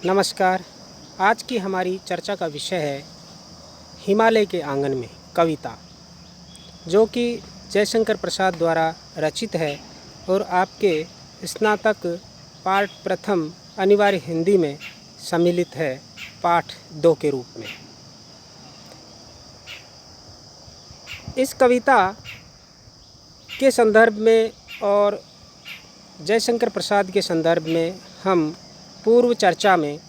नमस्कार। आज की हमारी चर्चा का विषय है हिमालय के आंगन में कविता, जो कि जयशंकर प्रसाद द्वारा रचित है और आपके स्नातक पाठ प्रथम अनिवार्य हिंदी में सम्मिलित है पाठ 2 के रूप में। इस कविता के संदर्भ में और जयशंकर प्रसाद के संदर्भ में हम पूर्व चर्चा में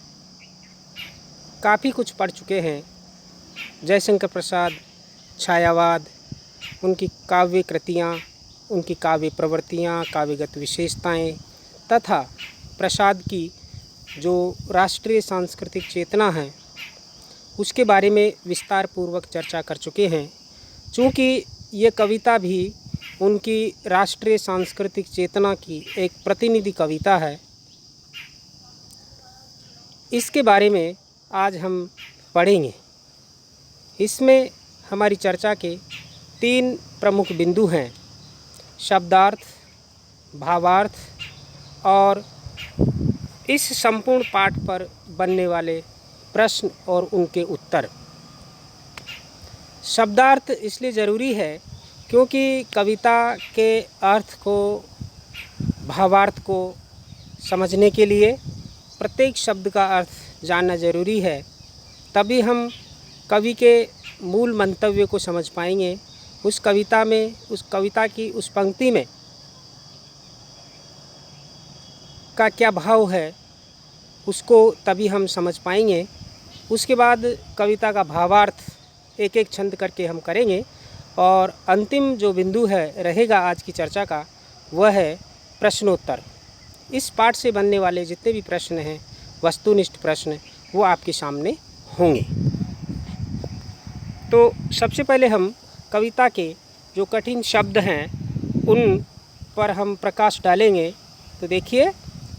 काफ़ी कुछ पढ़ चुके हैं। जयशंकर प्रसाद छायावाद, उनकी काव्य कृतियाँ, उनकी काव्य प्रवृत्तियाँ, काव्यगत विशेषताएं तथा प्रसाद की जो राष्ट्रीय सांस्कृतिक चेतना है उसके बारे में विस्तार पूर्वक चर्चा कर चुके हैं। चूँकि ये कविता भी उनकी राष्ट्रीय सांस्कृतिक चेतना की एक प्रतिनिधि कविता है, इसके बारे में आज हम पढ़ेंगे। इसमें हमारी चर्चा के 3 प्रमुख बिंदु हैं: शब्दार्थ, भावार्थ और इस संपूर्ण पाठ पर बनने वाले प्रश्न और उनके उत्तर। शब्दार्थ इसलिए ज़रूरी है क्योंकि कविता के अर्थ को, भावार्थ को समझने के लिए प्रत्येक शब्द का अर्थ जानना ज़रूरी है। तभी हम कवि के मूल मंतव्य को समझ पाएंगे। उस कविता में, उस कविता की उस पंक्ति में का क्या भाव है उसको तभी हम समझ पाएंगे। उसके बाद कविता का भावार्थ एक एक छंद करके हम करेंगे और अंतिम जो बिंदु है रहेगा आज की चर्चा का, वह है प्रश्नोत्तर। इस पाठ से बनने वाले जितने भी प्रश्न हैं, वस्तुनिष्ठ प्रश्न, वो आपके सामने होंगे। तो सबसे पहले हम कविता के जो कठिन शब्द हैं उन पर हम प्रकाश डालेंगे। तो देखिए,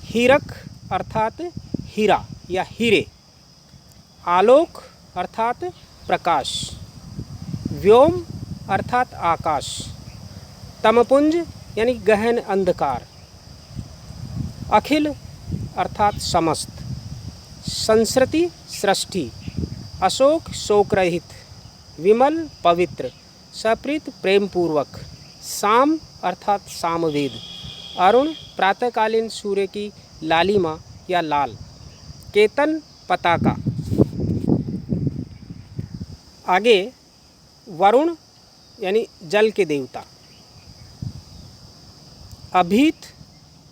हीरक अर्थात हीरा या हीरे, आलोक अर्थात प्रकाश, व्योम अर्थात आकाश, तमपुंज यानी गहन अंधकार, अखिल अर्थात समस्त, संस्कृति सृष्टि, अशोक शोक रहित, विमल पवित्र, सप्रीत प्रेम पूर्वक, शाम अर्थात सामवेद, अरुण प्रातःकालीन सूर्य की लालिमा या लाल, केतन पताका। आगे वरुण यानी जल के देवता, अभीत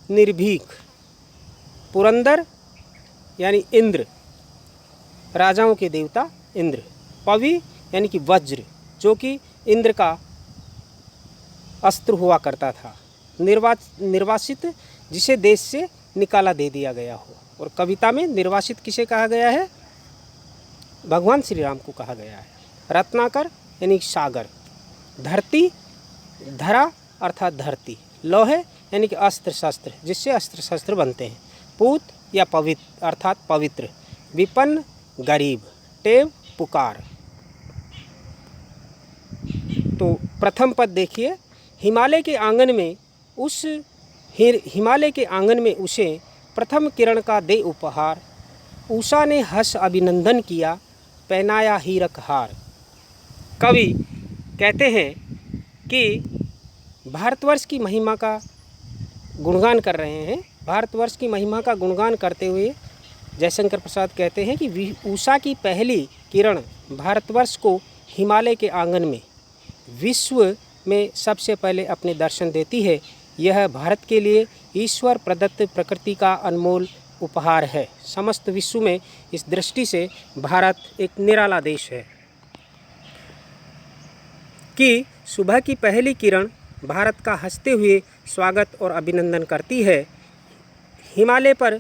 निर्भीक, पुरंदर यानी इंद्र, राजाओं के देवता इंद्र, पवि यानी कि वज्र, जो कि इंद्र का अस्त्र हुआ करता था, निर्वासित जिसे देश से निकाला दे दिया गया हो। और कविता में निर्वासित किसे कहा गया है? भगवान श्री राम को कहा गया है। रत्नाकर यानी सागर, धरती, धरा अर्थात धरती, लोहे यानी कि अस्त्र शस्त्र, जिससे अस्त्र शस्त्र बनते हैं, पूत या पवित्र अर्थात पवित्र, विपन्न गरीब, टेव पुकार। तो प्रथम पद देखिए, हिमालय के आंगन में उसे प्रथम किरण का दे उपहार, उषा ने हंस अभिनंदन किया, पहनाया हीरक हार। कवि कहते हैं कि भारतवर्ष की महिमा का गुणगान कर रहे हैं। भारतवर्ष की महिमा का गुणगान करते हुए जयशंकर प्रसाद कहते हैं कि उषा की पहली किरण भारतवर्ष को हिमालय के आंगन में, विश्व में सबसे पहले अपने दर्शन देती है। यह भारत के लिए ईश्वर प्रदत्त प्रकृति का अनमोल उपहार है। समस्त विश्व में इस दृष्टि से भारत एक निराला देश है कि सुबह की पहली किरण भारत का हंसते हुए स्वागत और अभिनंदन करती है। हिमालय पर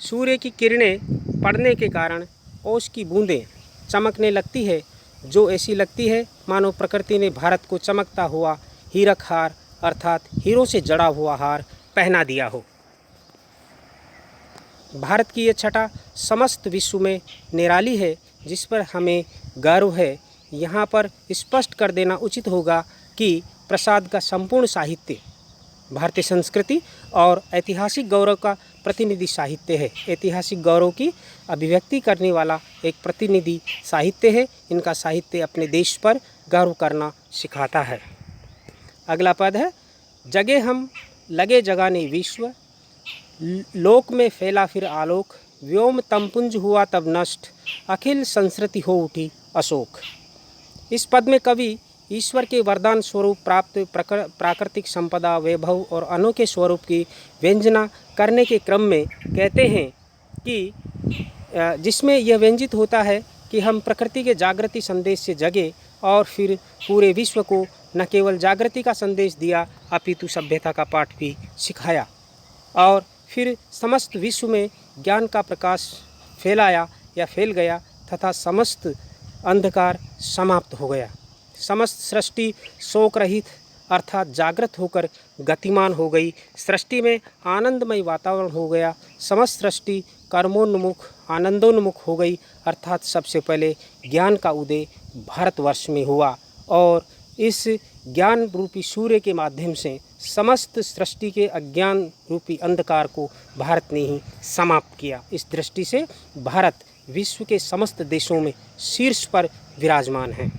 सूर्य की किरणें पड़ने के कारण ओस की बूंदें चमकने लगती है, जो ऐसी लगती है मानो प्रकृति ने भारत को चमकता हुआ हीरक हार अर्थात हीरों से जड़ा हुआ हार पहना दिया हो। भारत की यह छटा समस्त विश्व में निराली है, जिस पर हमें गर्व है। यहाँ पर स्पष्ट कर देना उचित होगा कि प्रसाद का संपूर्ण साहित्य भारतीय संस्कृति और ऐतिहासिक गौरव का प्रतिनिधि साहित्य है। ऐतिहासिक गौरव की अभिव्यक्ति करने वाला एक प्रतिनिधि साहित्य है। इनका साहित्य अपने देश पर गर्व करना सिखाता है। अगला पद है, जगे हम लगे जगाने विश्व, लोक में फैला फिर आलोक, व्योम तमपुंज हुआ तब नष्ट, अखिल संस्कृति हो उठी अशोक। इस पद में कवि ईश्वर के वरदान स्वरूप प्राप्त प्राकृतिक संपदा, वैभव और अनोखे स्वरूप की व्यंजना करने के क्रम में कहते हैं कि जिसमें यह व्यंजित होता है कि हम प्रकृति के जागृति संदेश से जगे और फिर पूरे विश्व को न केवल जागृति का संदेश दिया अपितु सभ्यता का पाठ भी सिखाया और फिर समस्त विश्व में ज्ञान का प्रकाश फैलाया या फैल गया तथा समस्त अंधकार समाप्त हो गया। समस्त सृष्टि शोक रहित अर्थात जागृत होकर गतिमान हो गई। सृष्टि में आनंदमय वातावरण हो गया। समस्त सृष्टि कर्मोन्मुख आनंदोन्मुख हो गई अर्थात सबसे पहले ज्ञान का उदय भारतवर्ष में हुआ और इस ज्ञान रूपी सूर्य के माध्यम से समस्त सृष्टि के अज्ञान रूपी अंधकार को भारत ने ही समाप्त किया। इस दृष्टि से भारत विश्व के समस्त देशों में शीर्ष पर विराजमान है।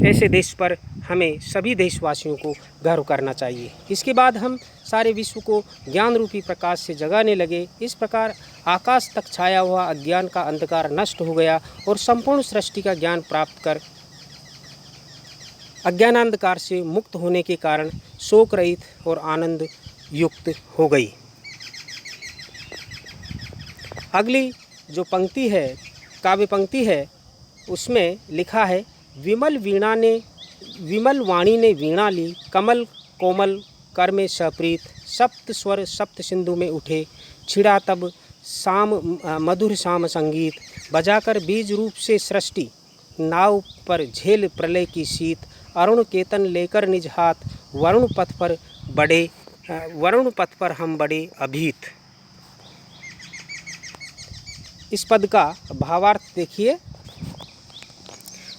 ऐसे देश पर हमें सभी देशवासियों को गर्व करना चाहिए। इसके बाद हम सारे विश्व को ज्ञान रूपी प्रकाश से जगाने लगे। इस प्रकार आकाश तक छाया हुआ अज्ञान का अंधकार नष्ट हो गया और संपूर्ण सृष्टि का ज्ञान प्राप्त कर अज्ञानांधकार से मुक्त होने के कारण शोक रहित और आनंद युक्त हो गई। अगली जो पंक्ति है, काव्य पंक्ति है, उसमें लिखा है, विमल वाणी ने वीणा ली, कमल कोमल कर में सप्रीत, सप्त स्वर सप्त सिंधु में उठे, छिड़ा तब शाम मधुर शाम संगीत, बजाकर बीज रूप से सृष्टि, नाव पर झेल प्रलय की शीत, अरुण केतन लेकर निज हाथ, वरुण पथ पर हम बड़े अभीत। इस पद का भावार्थ देखिए।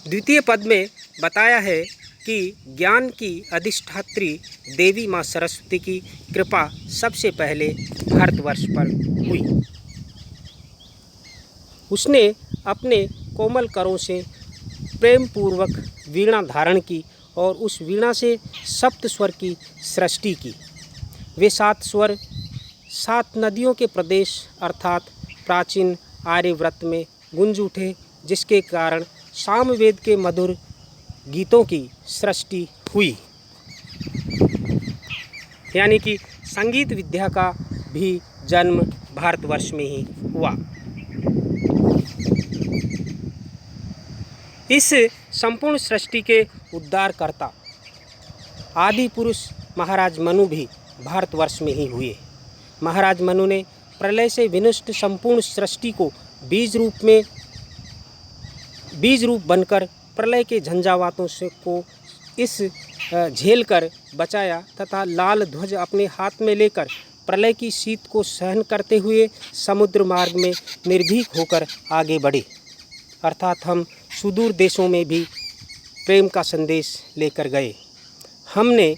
द्वितीय पद में बताया है कि ज्ञान की अधिष्ठात्री देवी माँ सरस्वती की कृपा सबसे पहले भारतवर्ष पर हुई। उसने अपने कोमल करों से प्रेम पूर्वक वीणा धारण की और उस वीणा से सप्त स्वर की सृष्टि की। वे 7 स्वर 7 नदियों के प्रदेश अर्थात प्राचीन आर्यव्रत में गूंज उठे, जिसके कारण सामवेद के मधुर गीतों की सृष्टि हुई। यानी कि संगीत विद्या का भी जन्म भारतवर्ष में ही हुआ। इस संपूर्ण सृष्टि के उद्धारकर्ता आदि पुरुष महाराज मनु भी भारतवर्ष में ही हुए। महाराज मनु ने प्रलय से विनष्ट संपूर्ण सृष्टि को बीज रूप बनकर प्रलय के झंझावातों से को इस झेल कर बचाया तथा लाल ध्वज अपने हाथ में लेकर प्रलय की शीत को सहन करते हुए समुद्र मार्ग में निर्भीक होकर आगे बढ़े। अर्थात हम सुदूर देशों में भी प्रेम का संदेश लेकर गए। हमने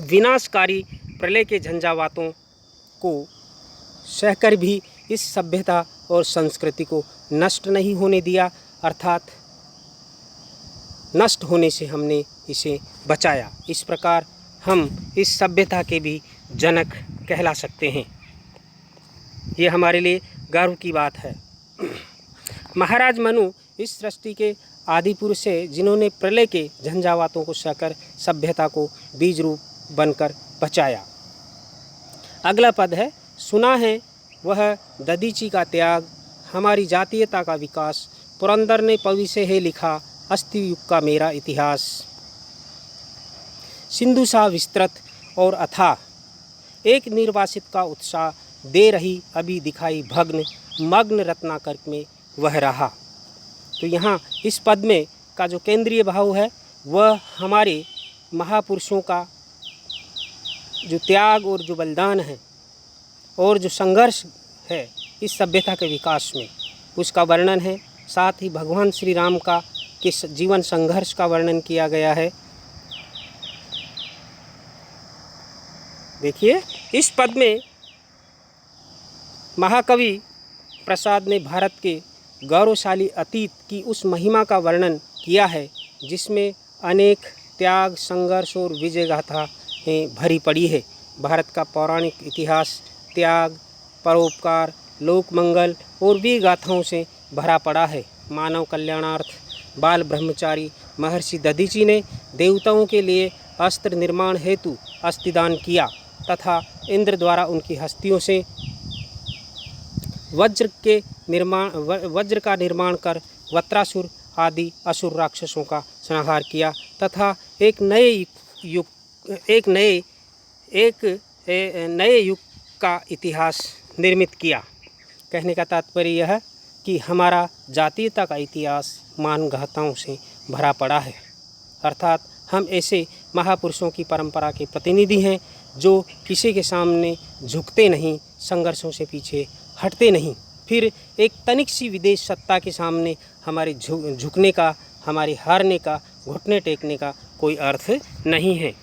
विनाशकारी प्रलय के झंझावातों को सहकर भी इस सभ्यता और संस्कृति को नष्ट नहीं होने दिया, अर्थात नष्ट होने से हमने इसे बचाया। इस प्रकार हम इस सभ्यता के भी जनक कहला सकते हैं। ये हमारे लिए गर्व की बात है। महाराज मनु इस सृष्टि के आदि पुरुष है, जिन्होंने प्रलय के झंझावातों को सहकर सभ्यता को बीज रूप बनकर बचाया। अगला पद है, सुना है वह दधीची का त्याग, हमारी जातीयता का विकास, पुरंदर ने पवि से है लिखा, अस्थि युग का मेरा इतिहास। सिंधु सा विस्तृत और अथाह, एक निर्वासित का उत्साह, दे रही अभी दिखाई भग्न, मग्न रत्नाकर में वह रहा। तो यहाँ इस पद में का जो केंद्रीय भाव है वह हमारे महापुरुषों का जो त्याग और जो बलिदान है और जो संघर्ष है इस सभ्यता के विकास में, उसका वर्णन है। साथ ही भगवान श्री राम का किस जीवन संघर्ष का वर्णन किया गया है। देखिए, इस पद में महाकवि प्रसाद ने भारत के गौरवशाली अतीत की उस महिमा का वर्णन किया है जिसमें अनेक त्याग, संघर्ष और विजय गाथाएं भरी पड़ी है। भारत का पौराणिक इतिहास त्याग, परोपकार, लोक मंगल और वीर गाथाओं से भरा पड़ा है। मानव कल्याणार्थ बाल ब्रह्मचारी महर्षि दधीची ने देवताओं के लिए अस्त्र निर्माण हेतु अस्थिदान किया तथा इंद्र द्वारा उनकी हस्तियों से वज्र का निर्माण कर वत्रासुर आदि असुर राक्षसों का संहार किया तथा एक नए युग का इतिहास निर्मित किया। कहने का तात्पर्य यह कि हमारा जातीयता का इतिहास मान गाथाओं से भरा पड़ा है, अर्थात हम ऐसे महापुरुषों की परंपरा के प्रतिनिधि हैं जो किसी के सामने झुकते नहीं, संघर्षों से पीछे हटते नहीं। फिर एक तनिक सी विदेश सत्ता के सामने हमारे झुकने का, हमारे हारने का, घुटने टेकने का कोई अर्थ नहीं है।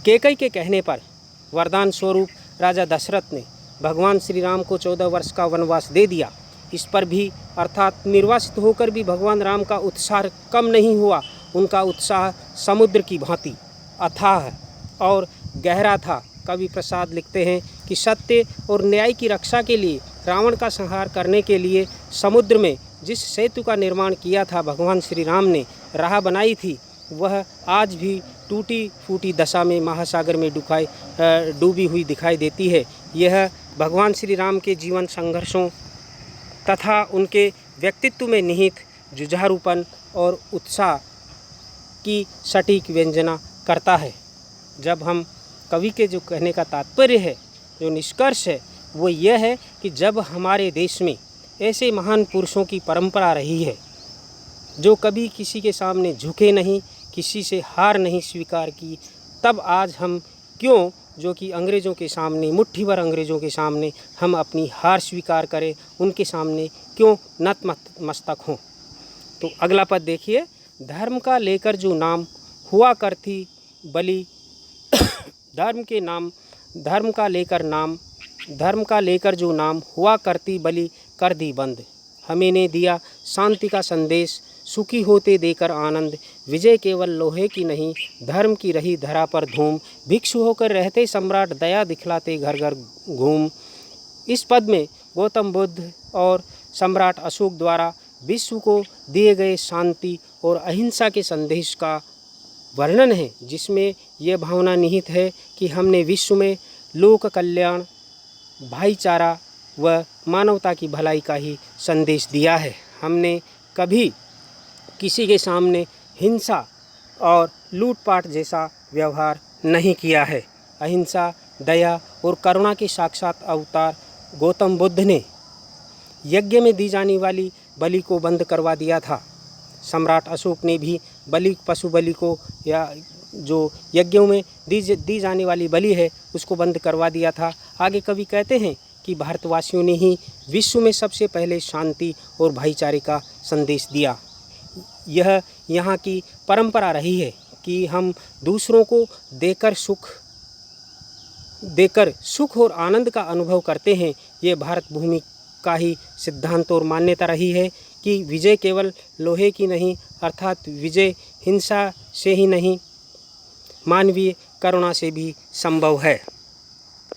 कैकेयी के कहने पर वरदान स्वरूप राजा दशरथ ने भगवान श्री राम को 14 वर्ष का वनवास दे दिया। इस पर भी अर्थात निर्वासित होकर भी भगवान राम का उत्साह कम नहीं हुआ। उनका उत्साह समुद्र की भांति अथाह और गहरा था। कवि प्रसाद लिखते हैं कि सत्य और न्याय की रक्षा के लिए, रावण का संहार करने के लिए समुद्र में जिस सेतु का निर्माण किया था भगवान श्री राम ने, राह बनाई थी, वह आज भी टूटी फूटी दशा में महासागर में डूबी हुई दिखाई देती है। यह भगवान श्री राम के जीवन संघर्षों तथा उनके व्यक्तित्व में निहित जुझारूपन और उत्साह की सटीक व्यंजना करता है। जब हम कवि के जो कहने का तात्पर्य है, जो निष्कर्ष है, वो यह है कि जब हमारे देश में ऐसे महान पुरुषों की परंपरा रही है जो कभी किसी के सामने झुके नहीं, किसी से हार नहीं स्वीकार की, तब आज हम क्यों, जो कि अंग्रेज़ों के सामने, मुट्ठी भर अंग्रेज़ों के सामने हम अपनी हार स्वीकार करें, उनके सामने क्यों नतमस्तक हों। तो अगला पद देखिए, धर्म का लेकर जो नाम हुआ करती बलि धर्म का लेकर जो नाम हुआ करती बलि कर दी बंद। हमें ने दिया शांति का संदेश, सुखी होते देकर आनंद। विजय केवल लोहे की नहीं, धर्म की रही धरा पर धूम। भिक्षु होकर रहते सम्राट, दया दिखलाते घर घर घूम। इस पद में गौतम बुद्ध और सम्राट अशोक द्वारा विश्व को दिए गए शांति और अहिंसा के संदेश का वर्णन है, जिसमें यह भावना निहित है कि हमने विश्व में लोक कल्याण, भाईचारा व मानवता की भलाई का ही संदेश दिया है। हमने कभी किसी के सामने हिंसा और लूटपाट जैसा व्यवहार नहीं किया है। अहिंसा, दया और करुणा के साक्षात अवतार गौतम बुद्ध ने यज्ञ में दी जाने वाली बलि को बंद करवा दिया था। सम्राट अशोक ने भी पशु बलि को, या जो यज्ञों में दी जाने वाली बलि है, उसको बंद करवा दिया था। आगे कवि कहते हैं कि भारतवासियों ने ही विश्व में सबसे पहले शांति और भाईचारे का संदेश दिया। यह यहाँ की परंपरा रही है कि हम दूसरों को देकर सुख और आनंद का अनुभव करते हैं। ये भारत भूमि का ही सिद्धांत और मान्यता रही है कि विजय केवल लोहे की नहीं, अर्थात विजय हिंसा से ही नहीं, मानवीय करुणा से भी संभव है।